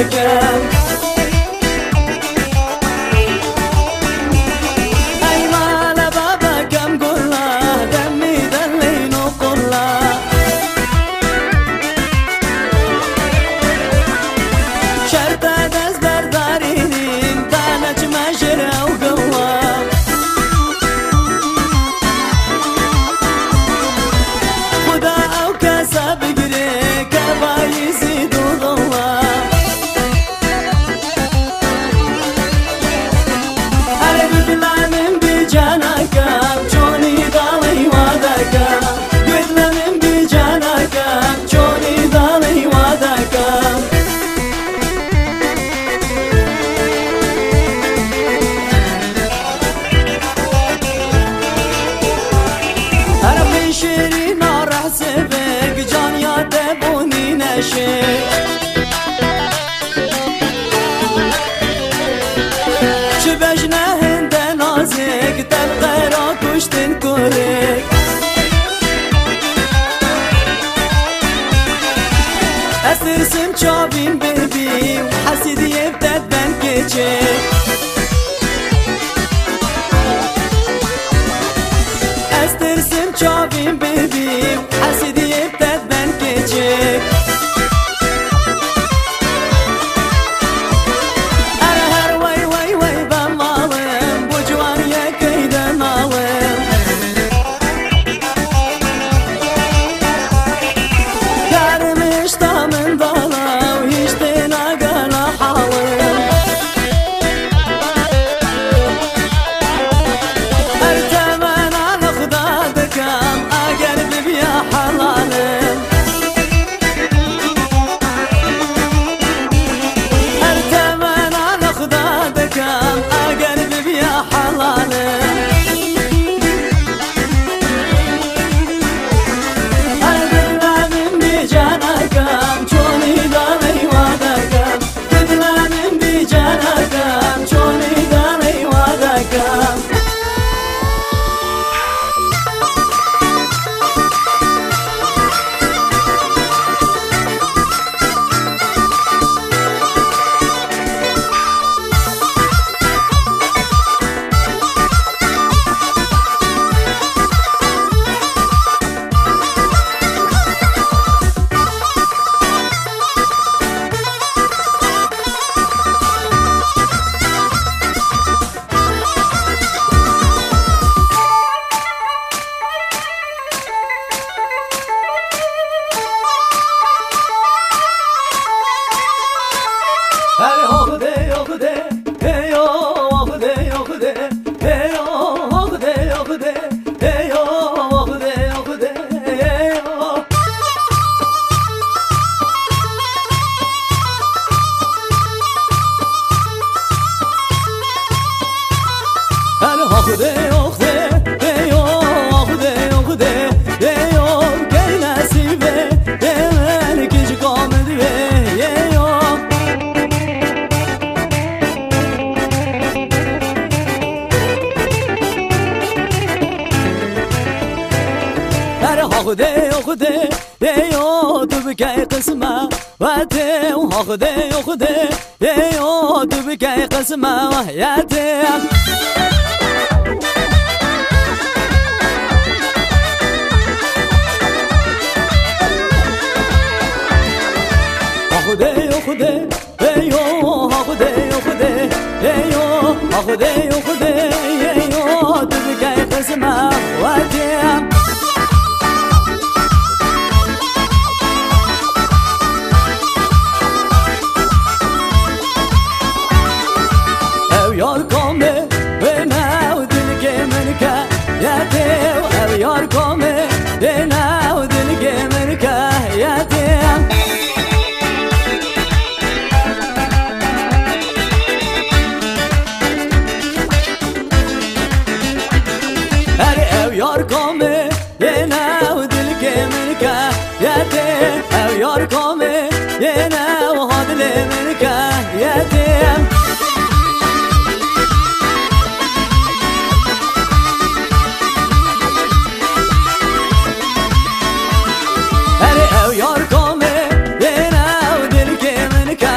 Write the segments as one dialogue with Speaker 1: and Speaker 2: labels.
Speaker 1: دکم ای مال بابا کم گلا دمی دلین و قلا شرط دست بردارین تانج مجر او قلا خدا او کسا بگیره که بایزی دو ضلا هر بدلانم بی جانکم چونی دالی وادکم بدلانم بی جانکم چونی دالی وادکم هر شیری نارح سبک جان یاد بونی نشه چه بجنه هند نازک تبقى را کشتن کرک استرسم چابین ببیم حسیدی ابتد بن کچه استرسم چابین ببیم حسیدی ابتد بن کچه هر وای وای وای بمالم بجوان یکی دنالم کارم اشتا من دالا و هیچ دینا گلا حالم هر تمن على خدا دکم اگر ببیا حلالم هر تمن على خدا دکم اگر ببیا حلالم هر بدلانم بی جانکم چونی دالی وادکم بدلانم بی جانکم چونی دالی وادکم هر آخده آخده هیو آخده آخده هیو آخده آخده هیو آخده آخده هیو هر آخده آخده هیو آخده آخده هیو کی نصیبه من کج کامده هیو آخده آخده یا تو بکی قسمه و ته آخده آخده یا تو بکی قسمه و حیاته آخده آخده یا آخده آخده یا آخده آخده یا تو بکی قسمه و ته یار کامه به نو دل که من که یادم او یار کامه به نو دل که من که یادم هر او یار کامه به نو دل که من که یادم او یار کامه به نو دل من که یادم یار کامه به نو دل که من که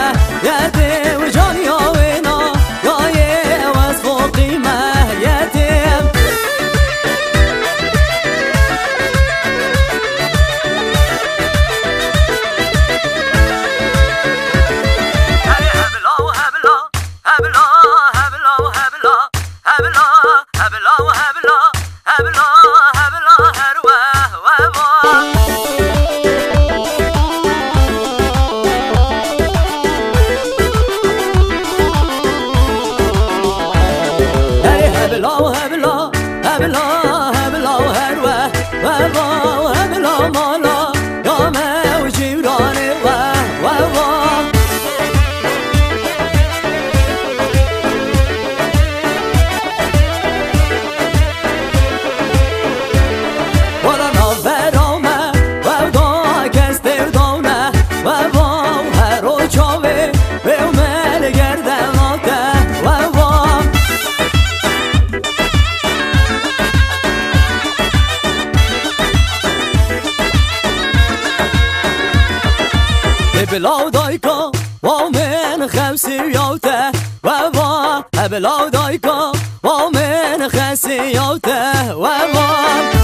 Speaker 1: بلاو دايكا ومن خسيوته ومان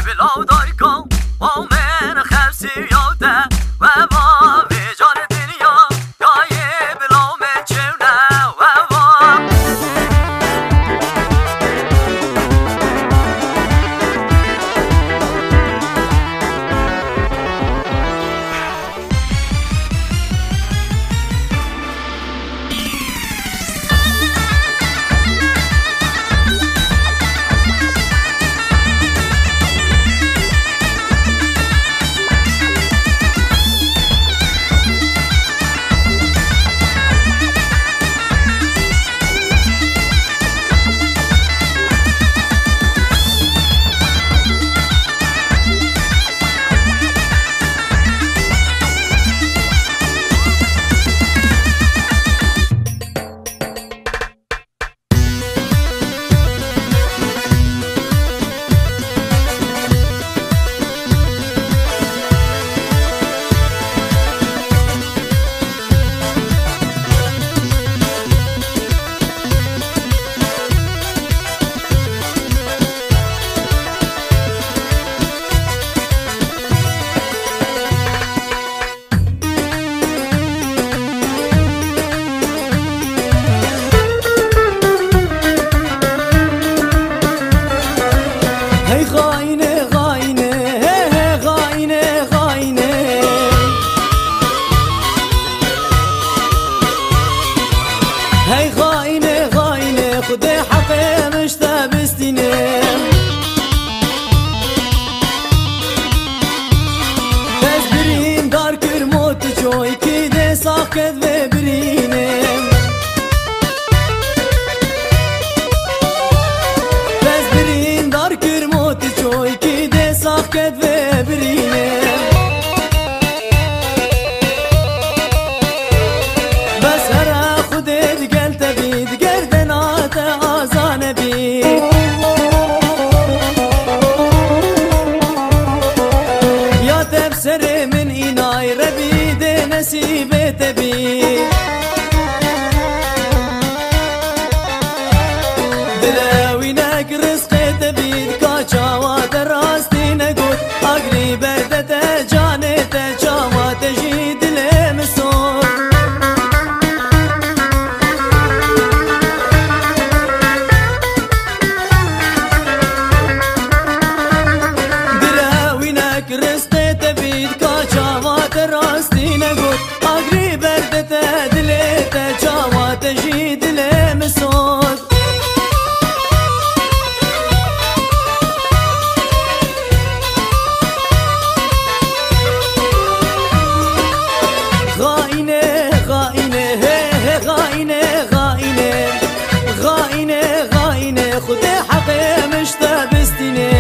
Speaker 1: بلاو دايكا ومن خسيوته ومان في جان الدنيا جاي بلاو من جونا ومان هي غاينة غاينة خدي حقي مش تابستيني بس برين دار كرموت جوي كده ساكت وبريني بس برين دار كرموت جوي كده ساكت وبريني سر من إناي ربيد نسيبه تبي دلاوينك رزق تبيد كاچاوات راستي نقول أقري بردة جانت جاوات جيد لمسون دلاوينك رزق راستي نقول أقري بردة دليته جاوات جيد لمسود غاينة غاينة غاينة غاينة غاينة غاينة خدي حقي مش تابستيني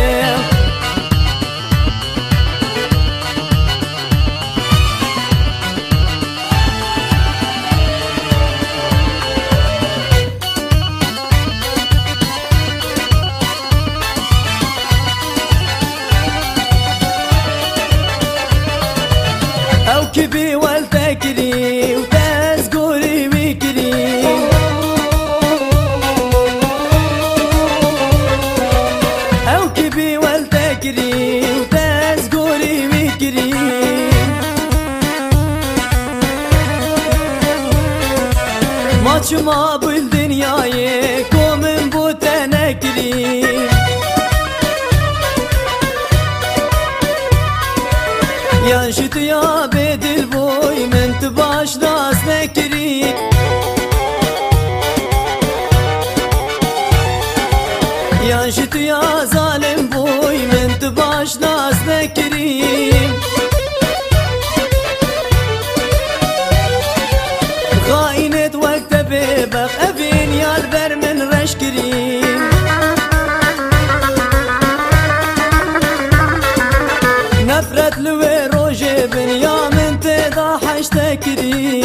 Speaker 1: أو كبي والتكري وتزقوري ويكري أو كبي والتكري وتزقوري ويكري ماتش ما بالدنيا يكون من بوتنكري ينشط يا بيد البوي من تباش ناس نكري ينشط يا ظالم بوي من تباش ناس نكري غاينة وقت بيبق أبين يا البر من رشكري نفرت لوي روجي بنيامن تضاحش تكري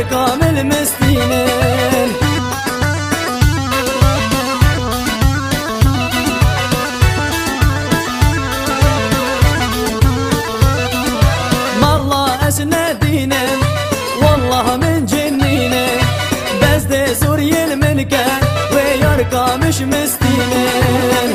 Speaker 1: يرقم المسكينين مالله اسندينا والله من جنينه بس دي سوري المنكان ويرقى مش مسكينين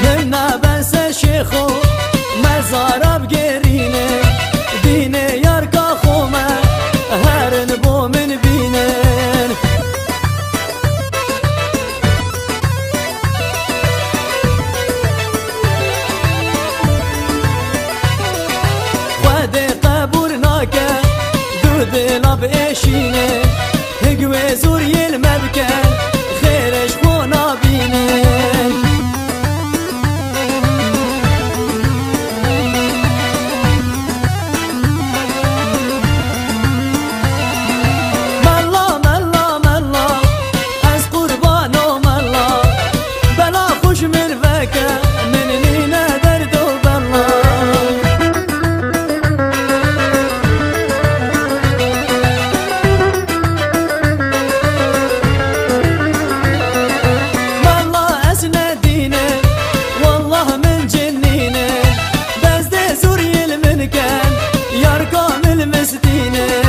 Speaker 1: منا بس الشيخو مزار بقرينه دينه يرقى خومه هرن بو من بينين دلاب ايشينه هقوي زوري المبكان خيرش خونا بينين ملا ملا ملا از قربانو ملا بلا خوش من فكا من لينا درد وبلا يرقم المسكينين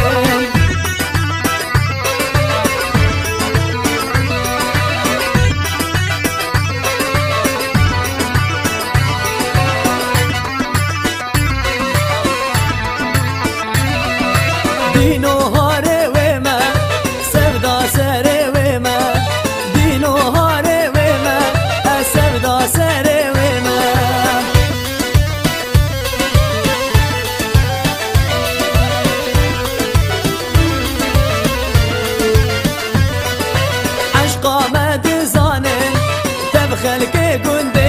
Speaker 1: دينو هاري وما سبدا سري وما دينو هاري وما سبدا سري وما قامت زانن تبخل كي قندي